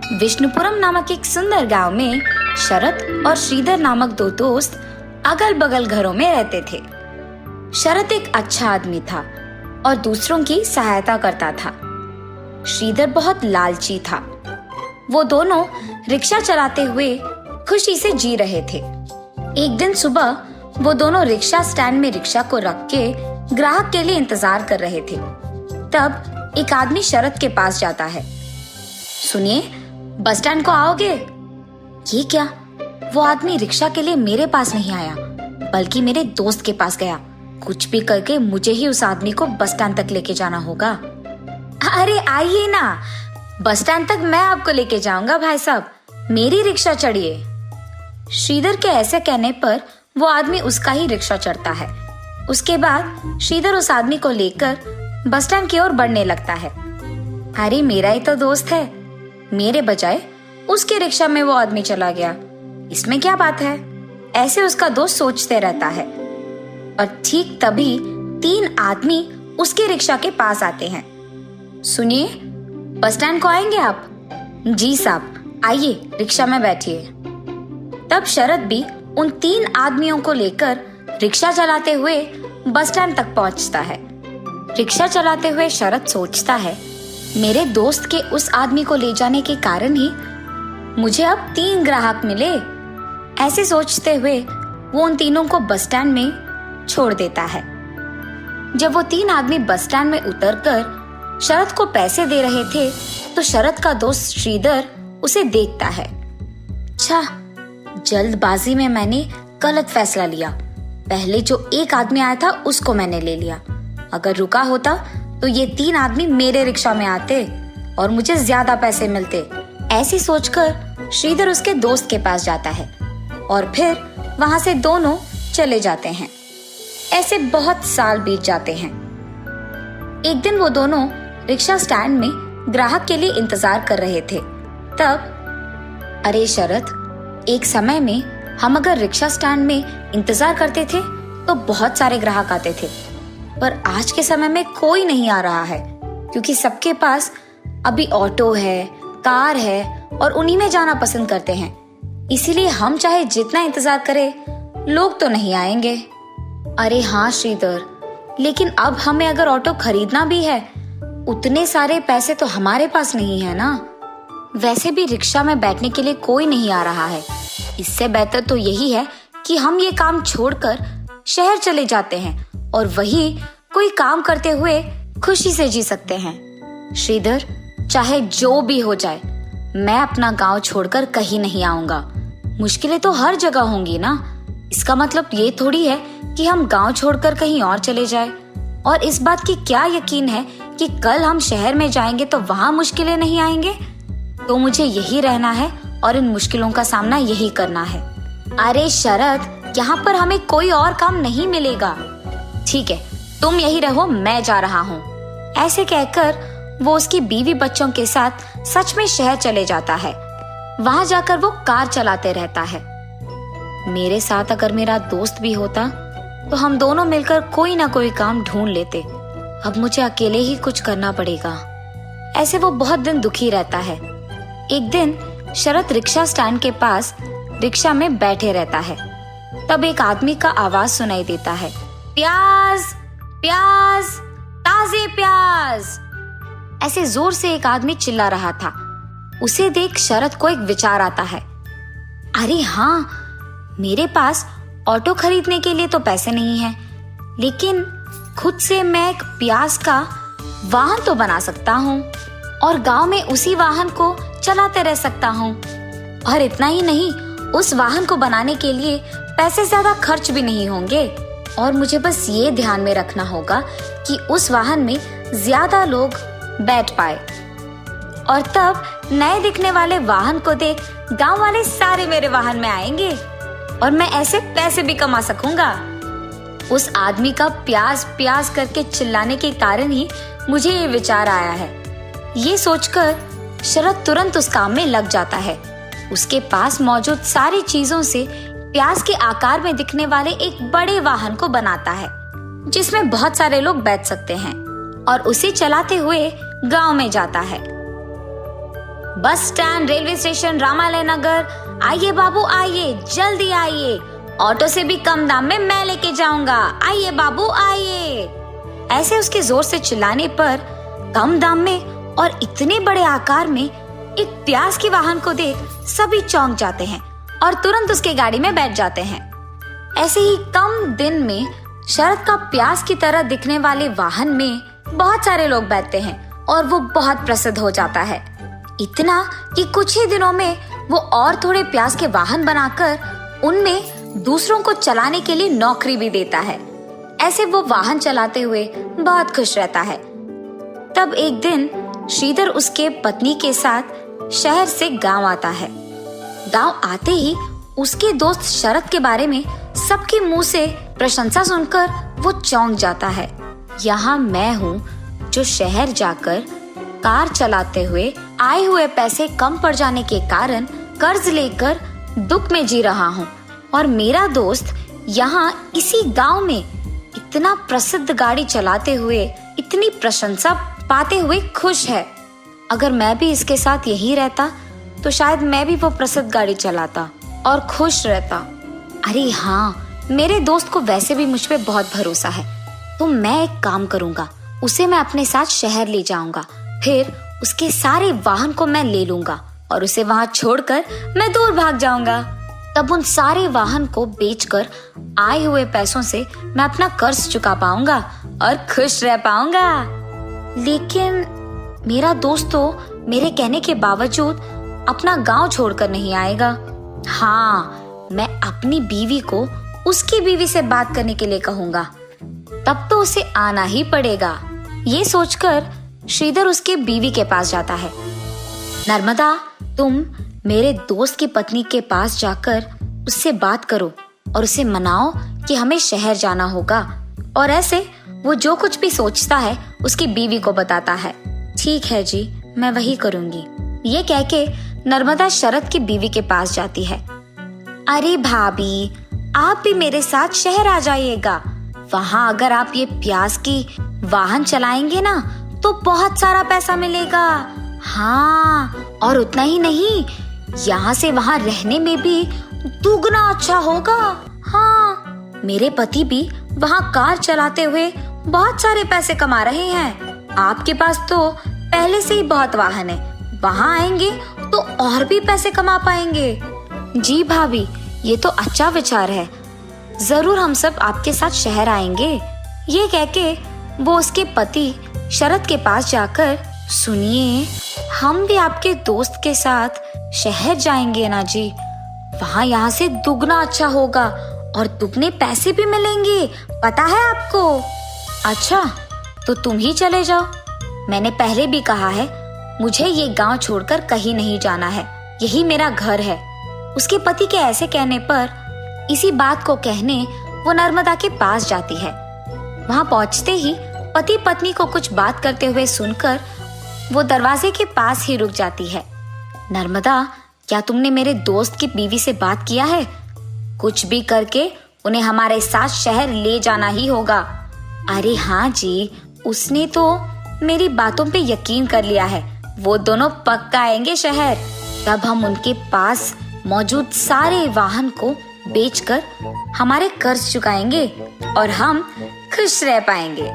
विष्णुपुरम नामक एक सुंदर गांव में शरत और श्रीधर नामक दो दोस्त अगल बगल घरों में रहते थे। शरत एक अच्छा आदमी था और दूसरों की सहायता करता था। श्रीधर बहुत लालची था। वो दोनों रिक्शा चलाते हुए खुशी से जी रहे थे। एक दिन सुबह वो दोनों रिक्शा स्टैंड में रिक्शा को रख के ग्राहक के लिए इंतजार कर रहे थे। तब एक आदमी शरत के पास जाता है। सुनिए, बस स्टैंड को आओगे? ये क्या? वो आदमी रिक्शा के लिए मेरे पास नहीं आया, बल्कि मेरे दोस्त के पास गया। कुछ भी करके मुझे ही उस आदमी को बस स्टैंड तक लेके जाना होगा। अरे आइए ना, बस स्टैंड तक मैं आपको लेके जाऊंगा भाई साहब, मेरी रिक्शा चढ़िए। श्रीधर के ऐसे कहने पर वो आदमी उसका ही रिक्शा चढ़ता है। उसके बाद श्रीधर उस आदमी को लेकर बस स्टैंड की ओर बढ़ने लगता है। अरे मेरा ही तो दोस्त है, मेरे बजाय उसके रिक्शा में वो आदमी चला गया, इसमें क्या बात है? ऐसे उसका दोस्त सोचते रहता है। और ठीक तभी तीन आदमी उसके रिक्शा के पास आते हैं। सुनिए, बस स्टैंड को आएंगे आप? जी साहब, आइए रिक्शा में बैठिए। तब शरत भी उन तीन आदमियों को लेकर रिक्शा चलाते हुए बस स्टैंड तक पहुंचता है। रिक्शा चलाते हुए शरत सोचता है, मेरे दोस्त के उस आदमी को ले जाने के कारण ही मुझे अब 3 ग्राहक मिले। ऐसे सोचते हुए वो उन तीनों को बस स्टैंड में छोड़ देता है। जब वो 3 आदमी बस स्टैंड में उतरकर शरत को पैसे दे रहे थे तो शरत का दोस्त श्रीधर उसे देखता है। अच्छा, जल्दबाजी में मैंने गलत फैसला लिया। पहले जो एक आदमी आया था उसको मैंने ले लिया। अगर रुका होता तो ये 3 आदमी मेरे रिक्शा में आते और मुझे ज्यादा पैसे मिलते। ऐसी सोचकर श्रीधर उसके दोस्त के पास जाता है और फिर वहां से दोनों चले जाते हैं। ऐसे बहुत साल बीत जाते हैं। एक दिन वो दोनों रिक्शा स्टैंड में ग्राहक के लिए इंतजार कर रहे थे। तब, अरे शरत, एक समय में हम अगर रिक्शा स्टैंड में इंतजार करते थे तो बहुत सारे ग्राहक आते थे, पर आज के समय में कोई नहीं आ रहा है, क्योंकि सबके पास अभी ऑटो है, कार है और उन्हीं में जाना पसंद करते हैं। इसीलिए हम चाहे जितना इंतजार करें, लोग तो नहीं आएंगे। अरे हाँ श्रीधर, लेकिन अब हमें अगर ऑटो खरीदना भी है, उतने सारे पैसे तो हमारे पास नहीं है ना। वैसे भी रिक्शा में बैठने के लिए कोई नहीं आ रहा है। इससे बेहतर तो यही है कि हम ये काम छोड़कर शहर चले जाते हैं और वही कोई काम करते हुए खुशी से जी सकते हैं। श्रीधर, चाहे जो भी हो जाए, मैं अपना गांव छोड़कर कहीं नहीं आऊंगा। मुश्किलें तो हर जगह होंगी ना। इसका मतलब ये थोड़ी है कि हम गांव छोड़कर कहीं और चले जाए। और इस बात की क्या यकीन है कि कल हम शहर में जाएंगे तो वहां मुश्किलें नहीं आएंगे? तो मुझे यही रहना है और इन मुश्किलों का सामना यही करना है। अरे शरत, यहाँ पर हमें कोई और काम नहीं मिलेगा। ठीक है, तुम यही रहो, मैं जा रहा हूँ। ऐसे कहकर वो उसकी बीवी बच्चों के साथ सच में शहर चले जाता है। वहां जाकर वो कार चलाते रहता है। मेरे साथ अगर मेरा दोस्त भी होता तो हम दोनों मिलकर कोई ना कोई काम ढूंढ लेते। अब मुझे अकेले ही कुछ करना पड़ेगा। ऐसे वो बहुत दिन दुखी रहता है। एक दिन शरत रिक्शा स्टैंड के पास रिक्शा में बैठे रहता है। तब एक आदमी का आवाज सुनाई देता है, प्याज, प्याज, ताजे प्याज। ऐसे जोर से एक आदमी चिल्ला रहा था। उसे देख शरत को एक विचार आता है। अरे हाँ, मेरे पास ऑटो खरीदने के लिए तो पैसे नहीं है, लेकिन खुद से मैं एक प्याज का वाहन तो बना सकता हूँ और गांव में उसी वाहन को चलाते रह सकता हूँ। और इतना ही नहीं, उस वाहन को बनाने के लिए पैसे ज्यादा खर्च भी नहीं होंगे और मुझे बस ये ध्यान में रखना होगा कि उस वाहन में ज्यादा लोग बैठ पाए। और तब नए दिखने वाले वाहन को देख गांव वाले सारे मेरे वाहन में आएंगे और मैं ऐसे पैसे भी कमा सकूंगा। उस आदमी का प्याज प्याज करके चिल्लाने के कारण ही मुझे ये विचार आया है। ये सोचकर शरत तुरंत उस काम में लग जाता है। उसके पास मौजूद सारी चीजों से प्याज के आकार में दिखने वाले एक बड़े वाहन को बनाता है, जिसमें बहुत सारे लोग बैठ सकते हैं, और उसे चलाते हुए गांव में जाता है। Bus stand, railway station, Ramalaya नगर, आइए बाबू आइए, जल्दी आइए, ऑटो से भी कम दाम में मैं लेके जाऊंगा, आइए बाबू आइए। ऐसे उसके जोर से चिल्लाने पर कम दाम में और इतने बड़े आकार में एक प्याज के वाहन को देख सभी चौंक जाते हैं और तुरंत उसके गाड़ी में बैठ जाते हैं। ऐसे ही कम दिन में शरद का प्याज की तरह दिखने वाले वाहन में बहुत सारे लोग बैठते हैं और वो बहुत प्रसिद्ध हो जाता है, इतना कि कुछ ही दिनों में वो और थोड़े प्याज के वाहन बनाकर उनमें दूसरों को चलाने के लिए नौकरी भी देता है। ऐसे वो वाहन चलाते हुए बहुत खुश रहता है। तब एक दिन श्रीधर उसके पत्नी के साथ शहर से गांव आता है। गांव आते ही उसके दोस्त शरद के बारे में सबके मुंह से प्रशंसा सुनकर वो चौंक जाता है। यहाँ मैं हूँ जो शहर जाकर कार चलाते हुए आए हुए पैसे कम पड़ जाने के कारण कर्ज लेकर दुख में जी रहा हूँ, और मेरा दोस्त यहाँ इसी गांव में इतना प्रसिद्ध गाड़ी चलाते हुए इतनी प्रशंसा पाते हुए खुश है। अगर मैं भी इसके साथ यही रहता तो शायद मैं भी वो प्रसिद्ध गाड़ी चलाता और खुश रहता। अरे हाँ, मेरे दोस्त को वैसे भी मुझ पे बहुत भरोसा है, तो मैं एक काम करूंगा, उसे मैं अपने साथ शहर ले जाऊंगा, फिर उसके सारे वाहन को मैं ले लूंगा और उसे वहां छोड़कर मैं दूर भाग जाऊंगा। तब उन सारे वाहन को बेचकर आए हुए पैसों से मैं अपना कर्ज चुका पाऊंगा और खुश रह पाऊंगा। लेकिन मेरा दोस्त तो मेरे कहने के बावजूद अपना गांव छोड़कर नहीं आएगा। हाँ, मैं अपनी बीवी को उसकी बीवी से बात करने के लिए कहूंगा, तब तो उसे आना ही पड़ेगा। ये सोचकर श्रीधर उसके बीवी के पास जाता है। नर्मदा, तुम मेरे दोस्त की पत्नी के पास जाकर उससे बात करो और उसे मनाओ कि हमें शहर जाना होगा, और ऐसे वो जो कुछ भी सोचता है उसकी बीवी को बताता है। ठीक है जी, मैं वही करूंगी। ये कह के नर्मदा शरद की बीवी के पास जाती है। अरे भाभी, आप भी मेरे साथ शहर आ जाइएगा। वहाँ अगर आप ये प्याज की वाहन चलाएंगे ना तो बहुत सारा पैसा मिलेगा। हाँ, और उतना ही नहीं, यहाँ से वहाँ रहने में भी दुगना अच्छा होगा। हाँ, मेरे पति भी वहाँ कार चलाते हुए बहुत सारे पैसे कमा रहे हैं। आपके पास तो पहले से ही बहुत वाहन है, वहाँ आएंगे तो और भी पैसे कमा पाएंगे। जी भाभी, ये तो अच्छा विचार है, जरूर हम सब आपके साथ शहर आएंगे। ये कह के वो उसके पति शरद के पास जाकर, सुनिए, हम भी आपके दोस्त के साथ शहर जाएंगे ना जी, वहाँ यहाँ से दुगना अच्छा होगा और दुगने पैसे भी मिलेंगे, पता है आपको। अच्छा, तो तुम ही चले जाओ। मैंने पहले भी कहा है, मुझे ये गांव छोड़कर कहीं नहीं जाना है, यही मेरा घर है। उसके पति के ऐसे कहने पर इसी बात को कहने वो नर्मदा के पास जाती है। वहां पहुंचते ही पति पत्नी को कुछ बात करते हुए सुनकर वो दरवाजे के पास ही रुक जाती है। नर्मदा, क्या तुमने मेरे दोस्त की बीवी से बात किया है? कुछ भी करके उन्हें हमारे साथ शहर ले जाना ही होगा। अरे हाँ जी, उसने तो मेरी बातों पे यकीन कर लिया है, वो दोनों पक्का आएंगे शहर। तब हम उनके पास मौजूद सारे वाहन को बेचकर हमारे कर्ज चुकाएंगे और हम खुश रह पाएंगे।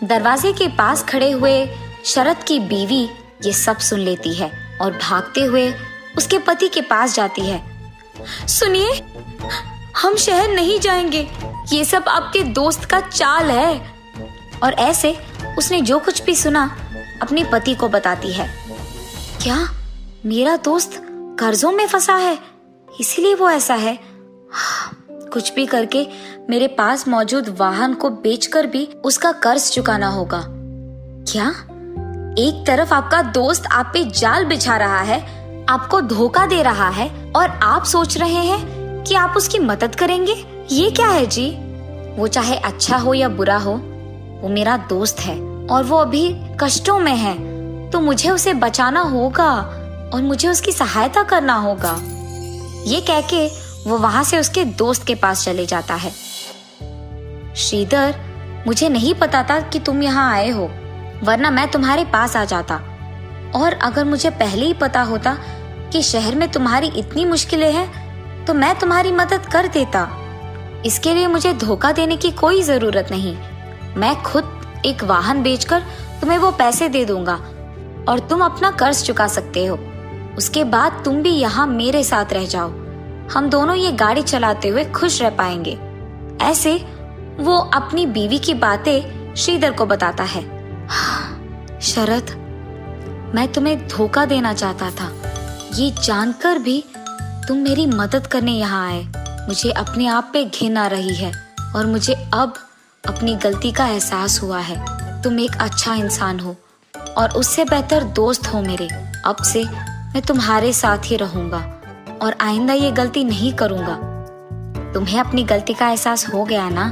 दरवाजे के पास खड़े हुए शरद की बीवी ये सब सुन लेती है और भागते हुए उसके पति के पास जाती है। सुनिए, हम शहर नहीं जाएंगे, ये सब आपके दोस्त का चाल है। और ऐसे उसने जो कुछ भी सुना अपने पति को बताती है। क्या मेरा दोस्त कर्जों में फंसा है, इसीलिए वो ऐसा है? कुछ भी करके मेरे पास मौजूद वाहन को बेचकर भी उसका कर्ज चुकाना होगा। क्या एक तरफ आपका दोस्त आप पे जाल बिछा रहा है, आपको धोखा दे रहा है, और आप सोच रहे हैं कि आप उसकी मदद करेंगे? ये क्या है जी? वो चाहे अच्छा हो या बुरा हो, वो मेरा दोस्त है और वो अभी कष्टों में है, तो मुझे उसे बचाना होगा और मुझे उसकी सहायता करना होगा। ये कह के वो वहां से उसके दोस्त के पास चले जाता है। श्रीधर, मुझे नहीं पता था कि तुम यहाँ आए हो, वरना मैं तुम्हारे पास आ जाता। और अगर मुझे पहले ही पता होता कि शहर में तुम्हारी इतनी मुश्किलें हैं तो मैं तुम्हारी मदद कर देता। इसके लिए मुझे धोखा देने की कोई जरूरत नहीं। मैं खुद एक वाहन बेचकर तुम्हें वो पैसे दे दूंगा और तुम अपना कर्ज चुका सकते हो। उसके बाद तुम भी यहाँ मेरे साथ रह जाओ। हम दोनों ये गाड़ी चलाते हुए खुश रह पाएंगे। ऐसे वो अपनी बीवी की बातें श्रीधर को बताता है। शरद, मैं तुम्हें धोखा देना चाहता था। ये जानकर भी तुम मेरी मदद करने यहाँ आए। मुझे अपने आप पे घिन आ रही है और मुझे अब अपनी गलती का एहसास हुआ है। तुम एक अच्छा इंसान हो और उससे बेहतर दोस्त हो मेरे। अब से मैं तुम्हारे साथ ही रहूंगा और आइंदा ये गलती नहीं करूंगा। तुम्हें अपनी गलती का एहसास हो गया ना,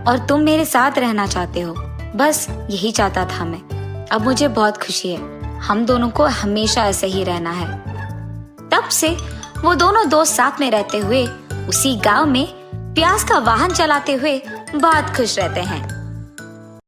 और तुम मेरे साथ रहना चाहते हो। बस यही चाहता था मैं। अब मुझे बहुत खुशी है। हम दोनों को हमेशा ऐसे ही रहना है। तब से वो दोनों दोस्त साथ में रहते हुए उसी गांव में प्याज का वाहन चलाते हुए बहुत खुश रहते हैं।